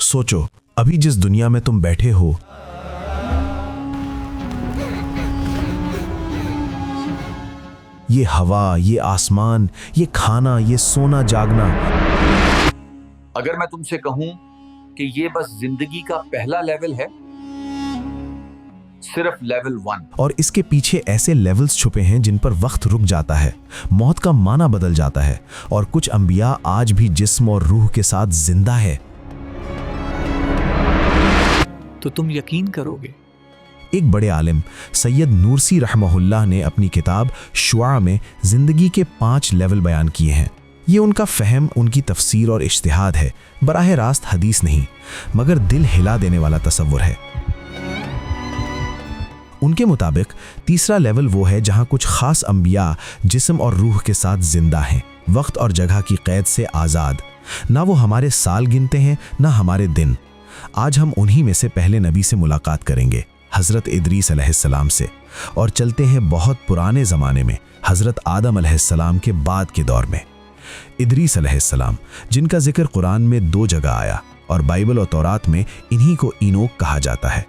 सोचो, अभी जिस दुनिया में तुम बैठे हो, ये हवा, ये आसमान, ये खाना, ये सोना जागना, अगर मैं तुमसे कहूं कि ये बस जिंदगी का पहला लेवल है, सिर्फ लेवल 1, और इसके पीछे ऐसे लेवल्स छुपे हैं जिन पर वक्त रुक जाता है, मौत का माना बदल जाता है, और कुछ अंबिया आज भी जिस्म और रूह के साथ जिंदा है। तो तुम यकीन करोगे? एक बड़े आलिम सैयद नूरसी रहमहुल्लाह ने अपनी किताब शुआ में जिंदगी के 5 लेवल बयान किए हैं। ये उनका फहम, उनकी तफसीर और इज्तिहाद है, बराह रास्त हदीस नहीं, मगर दिल हिला देने वाला तसव्वुर है। उनके मुताबिक तीसरा लेवल वो है जहां कुछ खास अंबिया जिस्म और रूह के साथ जिंदा हैं, वक्त और जगह की कैद से आज़ाद। ना वो हमारे साल गिनते हैं, ना हमारे दिन। आज हम उन्हीं में से पहले नबी से मुलाकात करेंगे, हज़रत इदरीस अलैहिस्सलाम से, और चलते हैं बहुत पुराने ज़माने में, हज़रत आदम अलैहिस्सलाम के बाद के दौर में। इदरीस अलैहिस्सलाम, जिनका जिक्र कुरान में 2 जगह आया और बाइबल और तौरात में इन्हीं को इनोक कहा जाता है।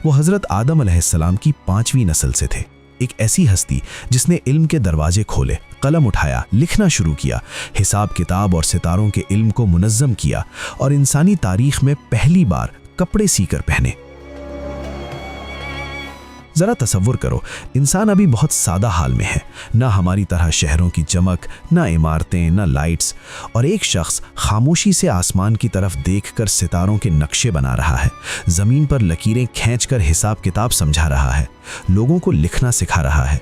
वो हज़रत आदम अलैहिस्सलाम की 5वीं नस्ल से थे, एक ऐसी हस्ती जिसने इल्म के दरवाजे खोले, कलम उठाया, लिखना शुरू किया, हिसाब किताब और सितारों के इल्म को मुनज़्ज़म किया, और इंसानी तारीख में पहली बार कपड़े सीकर पहने। ज़रा तसव्वुर करो, इंसान अभी बहुत सादा हाल में है, ना हमारी तरह शहरों की चमक, ना इमारतें, ना लाइट्स, और एक शख्स खामोशी से आसमान की तरफ देखकर सितारों के नक्शे बना रहा है, ज़मीन पर लकीरें खींचकर हिसाब किताब समझा रहा है, लोगों को लिखना सिखा रहा है।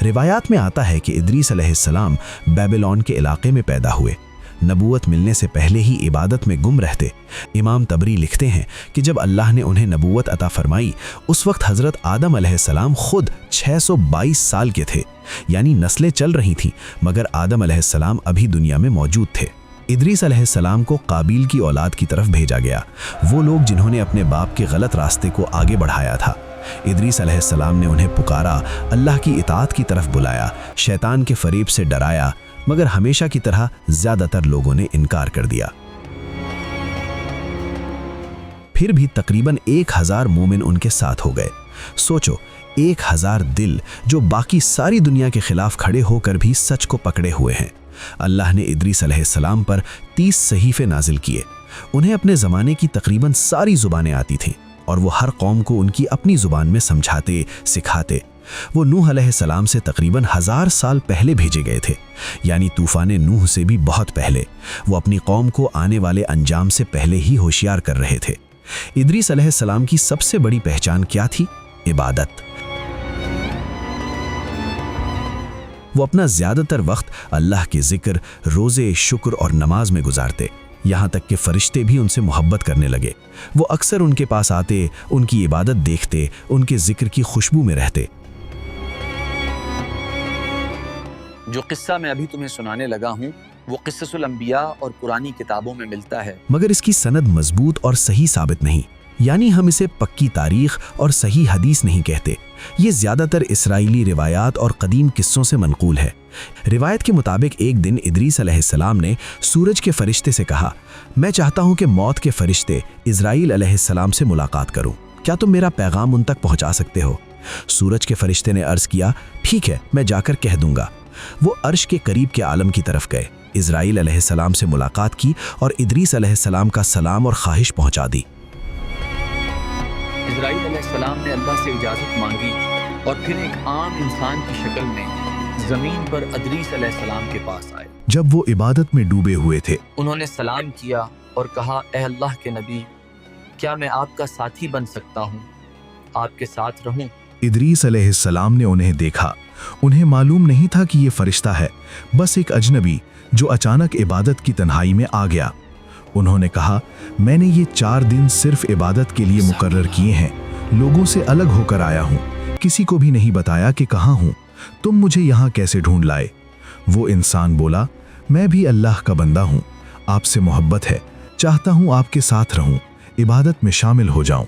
रिवायात में आता है कि इदरीस अलैहिस्सलाम बेबीलोन के इलाके में पैदा हुए, नबूवत मिलने से पहले ही इबादत में गुम रहते। इमाम तबरी लिखते हैं कि जब अल्लाह ने उन्हें नबूवत अता फरमाई, उस वक्त हज़रत आदम अलैहिस्सलाम खुद 622 साल के थे, यानी नस्लें चल रही थीं, मगर आदम अलैहिस्सलाम अभी दुनिया में मौजूद थे। इदरीस अलैहिस्सलाम को काबिल की औलाद की तरफ भेजा गया, वो लोग जिन्होंने अपने बाप के गलत रास्ते को आगे बढ़ाया था। इदरीस अलैहिस्सलाम ने उन्हें पुकारा, अल्लाह की इताअत की तरफ बुलाया, शैतान के फरेब से डराया, मगर हमेशा की तरह ज्यादातर लोगों ने इनकार कर दिया। फिर भी तकरीबन 1000 मोमिन उनके साथ हो गए। सोचो, 1000 दिल जो बाकी सारी दुनिया के खिलाफ खड़े होकर भी सच को पकड़े हुए हैं। अल्लाह ने इदरीस अलैहिस्सलाम पर 30 सहीफे नाजिल किए। उन्हें अपने ज़माने की तकरीबन सारी ज़ुबानें आती थीं, और वो हर कौम को उनकी अपनी ज़ुबान में समझाते, सिखाते। वो नूह अलैहिस्सलाम से तकरीबन 1000 साल पहले भेजे गए थे, यानी तूफान नूह से भी बहुत पहले। वो अपनी कौम को आने वाले अंजाम से पहले ही होशियार कर रहे थे। इदरीस अलैहिस्सलाम की सबसे बड़ी पहचान क्या थी? इबादत। वो अपना ज़्यादातर वक्त अल्लाह के ज़िक्र, रोज़े, शुक्र और नमाज में गुजारते, यहाँ तक कि फरिश्ते भी उनसे मोहब्बत करने लगे। वो अक्सर उनके पास आते, उनकी इबादत देखते, उनके ज़िक्र की खुशबू में रहते। जो किस्सा मैं अभी तुम्हें सुनाने लगा हूँ, वो क़िस्सुल अंबिया और पुरानी किताबों में मिलता है, मगर इसकी सनद मजबूत और सही साबित नहीं, यानी हम इसे पक्की तारीख और सही हदीस नहीं कहते। ये ज़्यादातर इसराइली रिवायात और कदीम किस्सों से मनकूल है। रिवायत के मुताबिक एक दिन इदरीस अलैहिस्सलाम ने सूरज के फरिश्ते से कहा, मैं चाहता हूँ कि मौत के फरिश्ते इज़राइल अलैहिस्सलाम से मुलाकात करूँ, क्या तुम मेरा पैगाम उन तक पहुँचा सकते हो? सूरज के फरिश्ते ने अर्ज़ किया, ठीक है, मैं जाकर कह दूंगा। वो अर्श के करीब के आलम की तरफ गए, इज़राइल अलैहिस्सलाम से मुलाकात की और इदरीस अलैहिस्सलाम का सलाम और ख्वाहिश पहुँचा दी। इज़राइल अलैहिस्सलाम ने अल्लाह से इजाज़त मांगी और फिर एक आम इंसान की शक्ल में ज़मीन पर इदरीस अलैहिस्सलाम के पास आए। जब वो इबादत में डूबे हुए थे, उन्होंने सलाम किया और कहा, ए अल्लाह के नबी, क्या मैं आपका साथी बन सकता हूँ, आपके साथ रहूँ? इदरीस अलैहिस्सलाम ने उन्हें देखा। उन्हें मालूम नहीं था कि ये फरिश्ता है, बस एक अजनबी जो अचानक इबादत की तन्हाई में आ गया। उन्होंने कहा, मैंने ये 4 दिन सिर्फ इबादत के लिए मुकर्रर किए हैं, लोगों से अलग होकर आया हूँ, किसी को भी नहीं बताया कि कहाँ हूँ, तुम मुझे यहाँ कैसे ढूंढ लाए? वो इंसान बोला, मैं भी अल्लाह का बंदा हूँ, आपसे मोहब्बत है, चाहता हूँ आपके साथ रहूँ, इबादत में शामिल हो जाऊँ।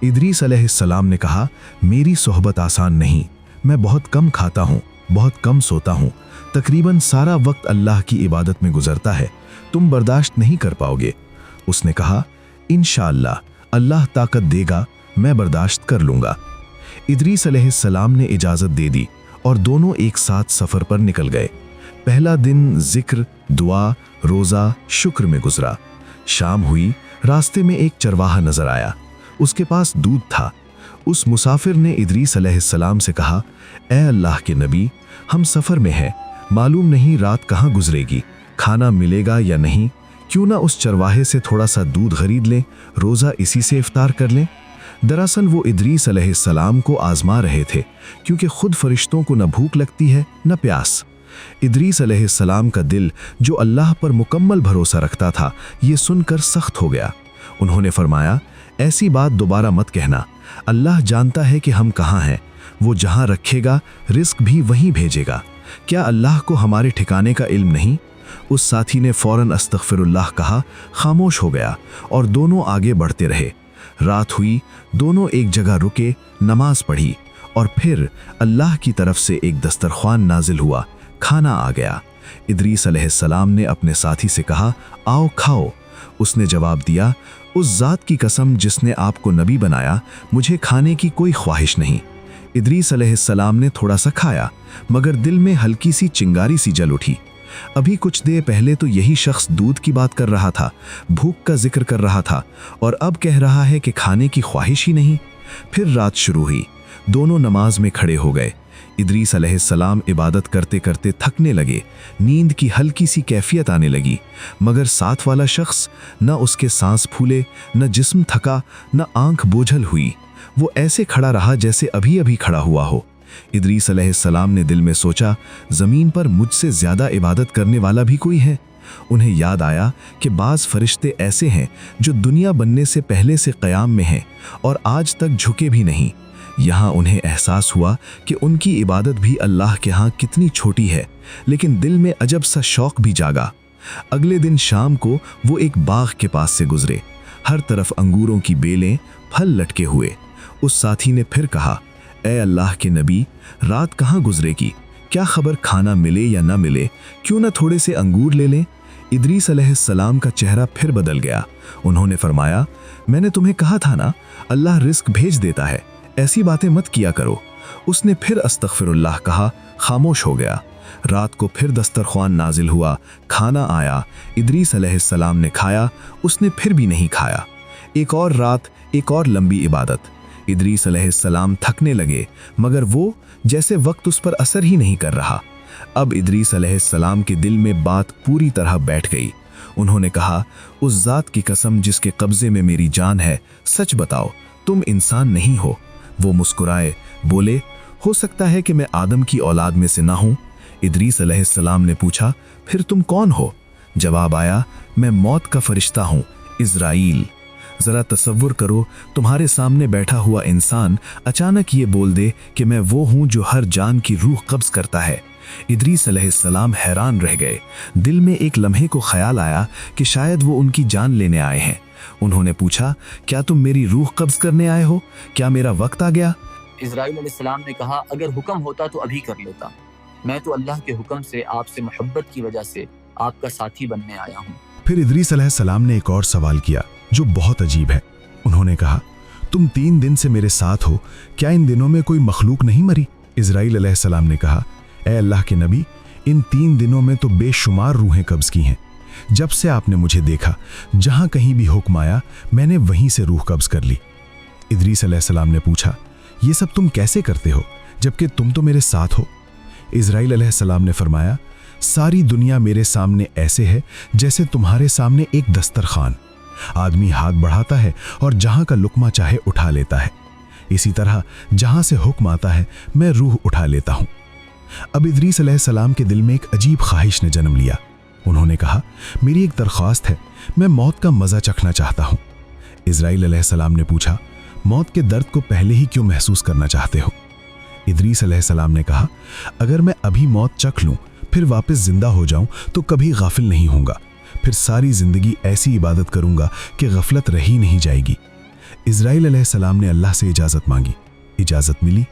इदरीस अलैहिस्सलाम ने कहा, मेरी सोहबत आसान नहीं, मैं बहुत कम खाता हूँ, बहुत कम सोता हूँ, तकरीबन सारा वक्त अल्लाह की इबादत में गुजरता है, तुम बर्दाश्त नहीं कर पाओगे। उसने कहा, इंशाअल्लाह अल्लाह ताकत देगा, मैं बर्दाश्त कर लूँगा। इदरीस अलैहिस्सलाम ने इजाज़त दे दी और दोनों एक साथ सफ़र पर निकल गए। पहला दिन जिक्र, दुआ, रोज़ा, शुक्र में गुजरा। शाम हुई, रास्ते में एक चरवाहा नजर आया, उसके पास दूध था। उस मुसाफिर ने इदरीस अलैहिस्सलाम से कहा, ए अल्लाह के नबी, हम सफ़र में हैं, मालूम नहीं रात कहाँ गुजरेगी, खाना मिलेगा या नहीं, क्यों ना उस चरवाहे से थोड़ा सा दूध खरीद लें, रोज़ा इसी से इफ्तार कर लें। दरअसल वो इदरीस अलैहिस्सलाम को आजमा रहे थे, क्योंकि खुद फरिश्तों को न भूख लगती है न प्यास। इदरीस अलैहिस्सलाम का दिल, जो अल्लाह पर मुकम्मल भरोसा रखता था, ये सुनकर सख्त हो गया। उन्होंने फरमाया, ऐसी बात दोबारा मत कहना, अल्लाह जानता है कि हम कहाँ हैं, वो जहाँ रखेगा रिस्क भी वहीं भेजेगा। क्या अल्लाह को हमारे ठिकाने का इल्म नहीं? उस साथी ने फौरन अस्तगफिरुल्लाह कहा, खामोश हो गया और दोनों आगे बढ़ते रहे। रात हुई, दोनों एक जगह रुके, नमाज पढ़ी और फिर अल्लाह की तरफ से एक दस्तरख्वान नाजिल हुआ, खाना आ गया। इदरीस अलैहिस्सलाम ने अपने साथी से कहा, आओ खाओ। उसने जवाब दिया, उस ज़ात की कसम जिसने आपको नबी बनाया, मुझे खाने की कोई ख्वाहिश नहीं। इदरीस अलैहिस्सलाम ने थोड़ा सा खाया, मगर दिल में हल्की सी चिंगारी सी जल उठी। अभी कुछ देर पहले तो यही शख्स दूध की बात कर रहा था, भूख का जिक्र कर रहा था, और अब कह रहा है कि खाने की ख्वाहिश ही नहीं। फिर रात शुरू हुई, दोनों नमाज में खड़े हो गए। इदरीस अलैहिस्सलाम इबादत करते करते थकने लगे, नींद की हल्की सी कैफियत आने लगी, मगर साथ वाला शख्स, न उसके सांस फूले, न जिस्म थका, न आंख बोझल हुई। वो ऐसे खड़ा रहा जैसे अभी अभी खड़ा हुआ हो। इदरीस अलैहिस्सलाम ने दिल में सोचा, ज़मीन पर मुझसे ज़्यादा इबादत करने वाला भी कोई है। उन्हें याद आया कि बाज़ फरिश्ते ऐसे हैं जो दुनिया बनने से पहले से क़याम में हैं और आज तक झुके भी नहीं। यहाँ उन्हें एहसास हुआ कि उनकी इबादत भी अल्लाह के यहाँ कितनी छोटी है, लेकिन दिल में अजब सा शौक़ भी जागा। अगले दिन शाम को वो एक बाग के पास से गुजरे, हर तरफ अंगूरों की बेलें, फल लटके हुए। उस साथी ने फिर कहा, ए अल्लाह के नबी, रात कहाँ गुजरेगी, क्या खबर खाना मिले या ना मिले, क्यों ना थोड़े से अंगूर ले लें। इदरीस अलैहिस्सलाम का चेहरा फिर बदल गया। उन्होंने फरमाया, मैंने तुम्हें कहा था ना, अल्लाह रिस्क भेज देता है, ऐसी बातें मत किया करो। उसने फिर अस्तगफिरुल्लाह कहा, खामोश हो गया। रात को फिर दस्तरख्वान नाजिल हुआ, खाना आया। इदरीस अलैहिस्सलाम ने खाया, उसने फिर भी नहीं खाया। एक और रात, एक और लंबी इबादत। इदरीस अलैहिस्सलाम थकने लगे, मगर वो जैसे वक्त उस पर असर ही नहीं कर रहा। अब इदरीस अलैहिस्सलाम के दिल में बात पूरी तरह बैठ गई। उन्होंने कहा, उस ज़ात की कसम जिसके कब्ज़े में मेरी जान है, सच बताओ, तुम इंसान नहीं हो। वो मुस्कुराए, बोले, हो सकता है कि मैं आदम की औलाद में से ना हूँ। इदरीस अलैहिस्सलाम ने पूछा, फिर तुम कौन हो? जवाब आया, मैं मौत का फरिश्ता हूँ, इज़राइल। ज़रा तसव्वुर करो, तुम्हारे सामने बैठा हुआ इंसान अचानक ये बोल दे कि मैं वो हूँ जो हर जान की रूह कब्ज़ करता है। इदरीस अलैहिस्सलाम हैरान रह गए। दिल में एक लम्हे को ख्याल आया कि शायद वो उनकी जान लेने आए हैं। उन्होंने पूछा, क्या तुम मेरी रूह कब्ज़ करने आए हो? क्या मेरा वक्त आ गया? इज़राइल अलैहिस्सलाम ने कहा, अगर हुक्म होता तो अभी कर लेता। मैं तो अल्लाह के हुक्म से आपसे मोहब्बत की वजह से आपका साथी बनने आया हूँ। फिर इदरीस अलैहिस्सलाम ने एक और सवाल किया जो बहुत अजीब है। उन्होंने कहा, तुम 3 दिन से मेरे साथ हो, क्या इन दिनों में कोई मखलूक नहीं मरी? इज़राइल अलैहिस्सलाम ने कहा, ए अल्लाह के नबी, इन 3 दिनों में तो बेशुमार रूहें कब्ज़ की हैं। जब से आपने मुझे देखा, जहां कहीं भी हुक्म आया, मैंने वहीं से रूह कब्ज़ कर ली। इदरीस अलैहिस्सलाम ने पूछा, ये सब तुम कैसे करते हो, जबकि तुम तो मेरे साथ हो? इज़राइल अलैहिस्सलाम ने फरमाया, सारी दुनिया मेरे सामने ऐसे है जैसे तुम्हारे सामने एक दस्तरखान। आदमी हाथ बढ़ाता है और जहां का लुकमा चाहे उठा लेता है। इसी तरह जहां से हुक्म आता है, मैं रूह उठा लेता हूं। अब इदरीस अलैहिस्सलाम के दिल में एक अजीब ख्वाहिश ने जन्म लिया। उन्होंने कहा, मेरी एक दरख्वास्त है, मैं मौत का मज़ा चखना चाहता हूं। इज़राइल अलैहिस्सलाम ने पूछा, मौत के दर्द को पहले ही क्यों महसूस करना चाहते हो? इदरीस अलैहिस्सलाम ने कहा, अगर मैं अभी मौत चख लूं, फिर वापस जिंदा हो जाऊं तो कभी गाफिल नहीं होऊंगा, फिर सारी जिंदगी ऐसी इबादत करूंगा कि गफलत रही नहीं जाएगी। इज़राइल अलैहिस्सलाम ने अल्लाह से इजाज़त मांगी, इजाज़त मिली।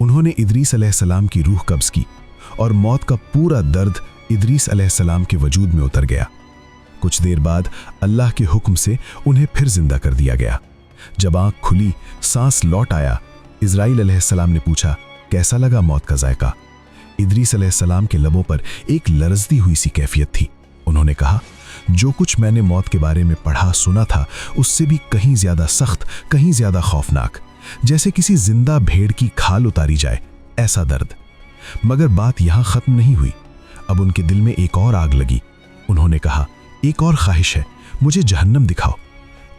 उन्होंने इदरीस अलैहिस्सलाम की रूह कब्ज़ की और मौत का पूरा दर्द इदरीस अलैहिस्सलाम के वजूद में उतर गया। कुछ देर बाद अल्लाह के हुक्म से उन्हें फिर जिंदा कर दिया गया। जब आंख खुली, सांस लौट आया, इजराइल अलैहिस्सलाम ने पूछा, कैसा लगा मौत का जायका? इदरीस अलैहिस्सलाम के लबों पर एक लरजती हुई सी कैफियत थी। उन्होंने कहा, जो कुछ मैंने मौत के बारे में पढ़ा सुना था उससे भी कहीं ज्यादा सख्त, कहीं ज्यादा खौफनाक, जैसे किसी जिंदा भेड़ की खाल उतारी जाए, ऐसा दर्द। मगर बात यहां खत्म नहीं हुई। अब उनके दिल में एक और आग लगी। उन्होंने कहा, एक और ख्वाहिश है, मुझे जहन्नम दिखाओ।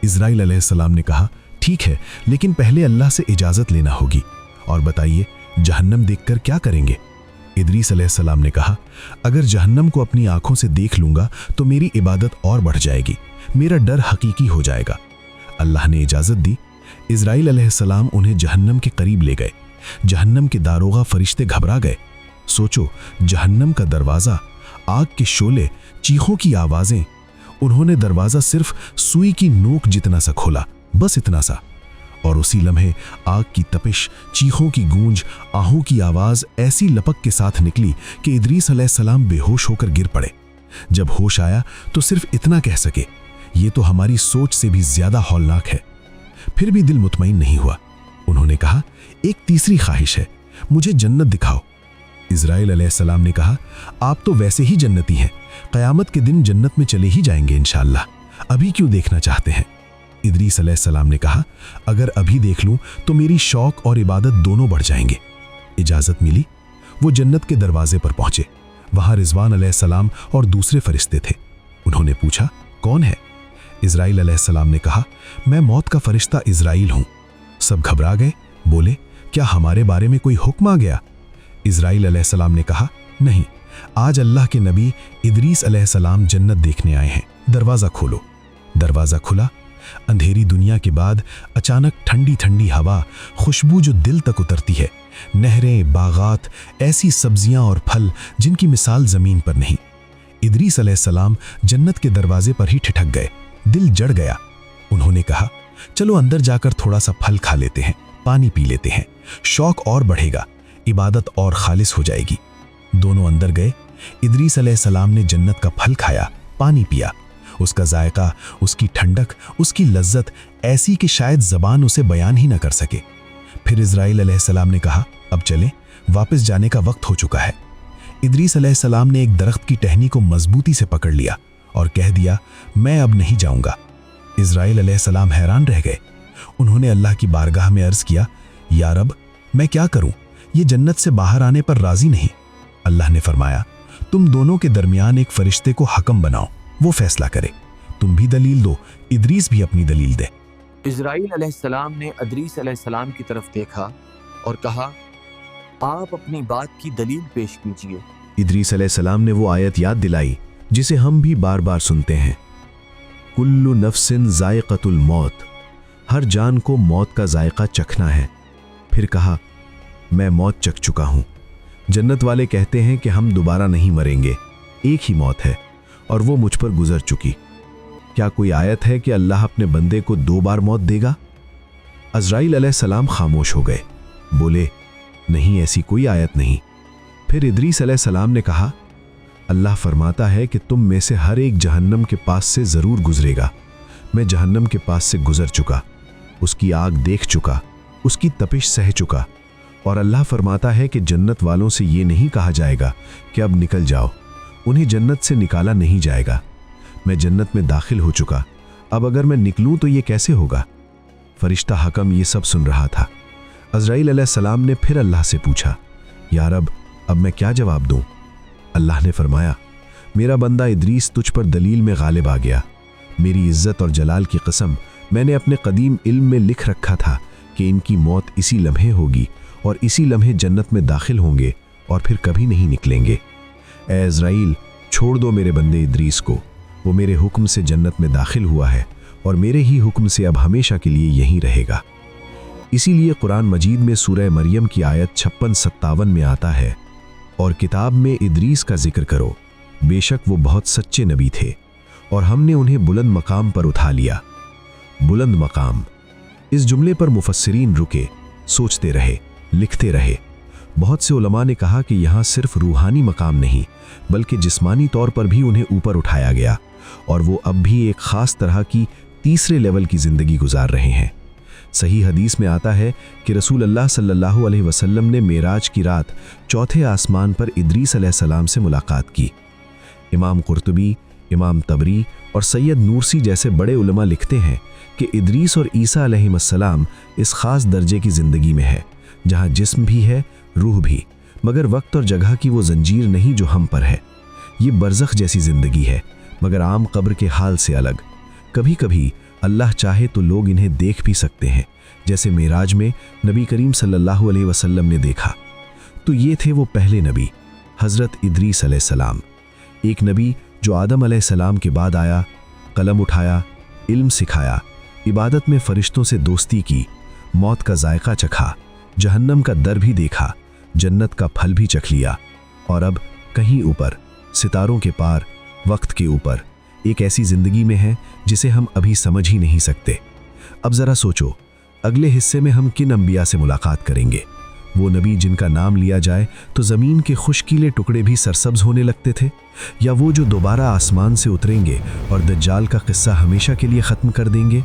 इजराइल अलैहिस्सलाम ने कहा, ठीक है, लेकिन पहले अल्लाह से इजाजत लेना होगी। और बताइए, जहन्नम देखकर क्या करेंगे? इदरीस अलैहिस्सलाम ने कहा, अगर जहन्नम को अपनी आंखों से देख लूंगा तो मेरी इबादत और बढ़ जाएगी, मेरा डर हकीकी हो जाएगा। अल्लाह ने इजाजत दी। इजराइल अलैहिस्सलाम उन्हें जहन्नम के करीब ले गए। जहन्नम के दारोगा फरिश्ते घबरा गए। सोचो, जहन्नम का दरवाजा, आग के शोले, चीखों की आवाजें। उन्होंने दरवाजा सिर्फ सुई की नोक जितना सा खोला, बस इतना सा, और उसी लम्हे आग की तपिश, चीखों की गूंज, आहों की आवाज ऐसी लपक के साथ निकली कि इदरीस अलैहिस्सलाम बेहोश होकर गिर पड़े। जब होश आया तो सिर्फ इतना कह सके, ये तो हमारी सोच से भी ज्यादा हौलनाक है। फिर भी दिल मुतमईन नहीं हुआ। उन्होंने कहा, एक तीसरी ख्वाहिश है, मुझे जन्नत दिखाओ। इजराइल अलैहिस्सलाम ने कहा, आप तो वैसे ही जन्नती हैं, क़यामत के दिन जन्नत में चले ही जाएंगे इंशाअल्लाह, अभी क्यों देखना चाहते हैं? इदरीस अलैहिस्सलाम ने कहा, अगर अभी देख लूं तो मेरी शौक और इबादत दोनों बढ़ जाएंगे। इजाजत मिली। वो जन्नत के दरवाजे पर पहुंचे। वहां रिजवान अलैहिस्सलाम और दूसरे फरिश्ते थे। उन्होंने पूछा, कौन है? इजराइल अलैहिस्सलाम ने कहा, मैं मौत का फरिश्ता इजराइल हूं। सब घबरा गए, बोले, क्या हमारे बारे में कोई हुक्म आ गया? इजराइल अलैहिस्सलाम ने कहा, नहीं, आज अल्लाह के नबी इदरीस अलैहिस्सलाम जन्नत देखने आए हैं, दरवाजा खोलो। दरवाजा खुला। अंधेरी दुनिया के बाद अचानक ठंडी ठंडी हवा, खुशबू जो दिल तक उतरती है, नहरें, बागात, ऐसी सब्जियां और फल जिनकी मिसाल जमीन पर नहीं। इदरीस अलैहिस्सलाम जन्नत के दरवाजे पर ही ठिठक गए। दिल जड़ गया। उन्होंने कहा, चलो अंदर जाकर थोड़ा सा फल खा लेते हैं, पानी पी लेते हैं, शौक और बढ़ेगा, इबादत और खालिस हो जाएगी। दोनों अंदर गए। इदरीस अलैहिस्सलाम ने जन्नत का फल खाया, पानी पिया। उसका जायका, उसकी ठंडक, उसकी लज्जत ऐसी कि शायद जबान उसे बयान ही न कर सके। फिर इजराइल अलैहिस्सलाम ने कहा, अब चलें, वापस जाने का वक्त हो चुका है। इदरीस अलैहिस्सलाम ने एक दरख्त की टहनी को मजबूती से पकड़ लिया और कह दिया, मैं अब नहीं जाऊंगा। इजराइल अलैहिस्सलाम हैरान रह गए। उन्होंने अल्लाह की बारगाह में अर्ज किया, या रब, मैं क्या करूं? ये जन्नत से बाहर आने पर राजी नहीं। अल्लाह ने फरमाया, तुम दोनों के दरमियान एक फरिश्ते को हकम बनाओ, वो फैसला करे। तुम भी दलील दो, इदरीस भी अपनी दलील दे। इजराइल अलैहिस्सलाम ने इदरीस अलैहिस्सलाम की तरफ देखा और कहा, आप अपनी बात की दलील पेश कीजिए। इदरीस अलैहिस्सलाम ने वो आयत याद दिलाई जिसे हम भी बार बार सुनते हैं, कुल्लु नफ्सिन जायक़तुल मौत, हर जान को मौत का जायका चखना है। फिर कहा, मैं मौत चख चुका हूं। जन्नत वाले कहते हैं कि हम दोबारा नहीं मरेंगे, एक ही मौत है और वो मुझ पर गुजर चुकी। क्या कोई आयत है कि अल्लाह अपने बंदे को 2 बार मौत देगा? अज़राइल अलैहिस्सलाम खामोश हो गए, बोले, नहीं, ऐसी कोई आयत नहीं। फिर इदरीस अलैहिस्सलाम ने कहा, अल्लाह फरमाता है कि तुम में से हर एक जहन्नम के पास से जरूर गुजरेगा। मैं जहन्नम के पास से गुजर चुका, उसकी आग देख चुका, उसकी तपिश सह चुका, और अल्लाह फरमाता है कि जन्नत वालों से ये नहीं कहा जाएगा कि अब निकल जाओ, उन्हें जन्नत से निकाला नहीं जाएगा। मैं जन्नत में दाखिल हो चुका, अब अगर मैं निकलूं तो ये कैसे होगा? फरिश्ता हकम ये सब सुन रहा था। अज़राइल अलैहिस्सलाम ने फिर अल्लाह से पूछा, या रब, अब मैं क्या जवाब दूं? अल्लाह ने फरमाया, मेरा बंदा इदरीस तुझ पर दलील में गालिब आ गया। मेरी इज्जत और जलाल की कसम, मैंने अपने कदीम इल्म में लिख रखा था कि इनकी मौत इसी लम्हे होगी और इसी लम्हे जन्नत में दाखिल होंगे और फिर कभी नहीं निकलेंगे। ऐ इज़राइल, छोड़ दो मेरे बंदे इदरीस को, वो मेरे हुक्म से जन्नत में दाखिल हुआ है और मेरे ही हुक्म से अब हमेशा के लिए यहीं रहेगा। इसीलिए कुरान मजीद में सूरह मरियम की आयत 56-57 में आता है, और किताब में इदरीस का जिक्र करो, बेशक वो बहुत सच्चे नबी थे और हमने उन्हें बुलंद मकाम पर उठा लिया। बुलंद मकाम, इस जुमले पर मुफस्सिरीन रुके, सोचते रहे, लिखते रहे। बहुत से उलमा ने कहा कि यहाँ सिर्फ रूहानी मकाम नहीं बल्कि जिस्मानी तौर पर भी उन्हें ऊपर उठाया गया और वो अब भी एक ख़ास तरह की तीसरे लेवल की ज़िंदगी गुजार रहे हैं। सही हदीस में आता है कि रसूल अल्लाह सल्लल्लाहु अलैहि वसल्लम ने मेराज की रात चौथे आसमान पर इदरीस अलैहिस्सलाम से मुलाकात की। इमाम कुर्तुबी, इमाम तबरी और सैयद नूरसी जैसे बड़े उलमा लिखते हैं कि इदरीस और ईसा अलैहिस्सलाम इस ख़ास दर्जे की ज़िंदगी में है जहाँ जिस्म भी है, रूह भी, मगर वक्त और जगह की वो जंजीर नहीं जो हम पर है। ये बरज़ख जैसी ज़िंदगी है मगर आम कब्र के हाल से अलग। कभी कभी अल्लाह चाहे तो लोग इन्हें देख भी सकते हैं, जैसे मेराज में नबी करीम सल्लल्लाहु अलैहि वसल्लम ने देखा। तो ये थे वो पहले नबी, हज़रत इदरीस अलैहिस्सलाम, एक नबी जो आदम अलैहिस्सलाम के बाद आया, कलम उठाया, इल्म सिखाया, इबादत में फ़रिश्तों से दोस्ती की, मौत का जायका चखा, जहन्नम का दर भी देखा, जन्नत का फल भी चख लिया और अब कहीं ऊपर, सितारों के पार, वक्त के ऊपर एक ऐसी ज़िंदगी में है जिसे हम अभी समझ ही नहीं सकते। अब ज़रा सोचो, अगले हिस्से में हम किन अंबिया से मुलाकात करेंगे? वो नबी जिनका नाम लिया जाए तो ज़मीन के खुशकीले टुकड़े भी सरसब्ज होने लगते थे, या वो जो दोबारा आसमान से उतरेंगे और दज्जाल का किस्सा हमेशा के लिए ख़त्म कर देंगे?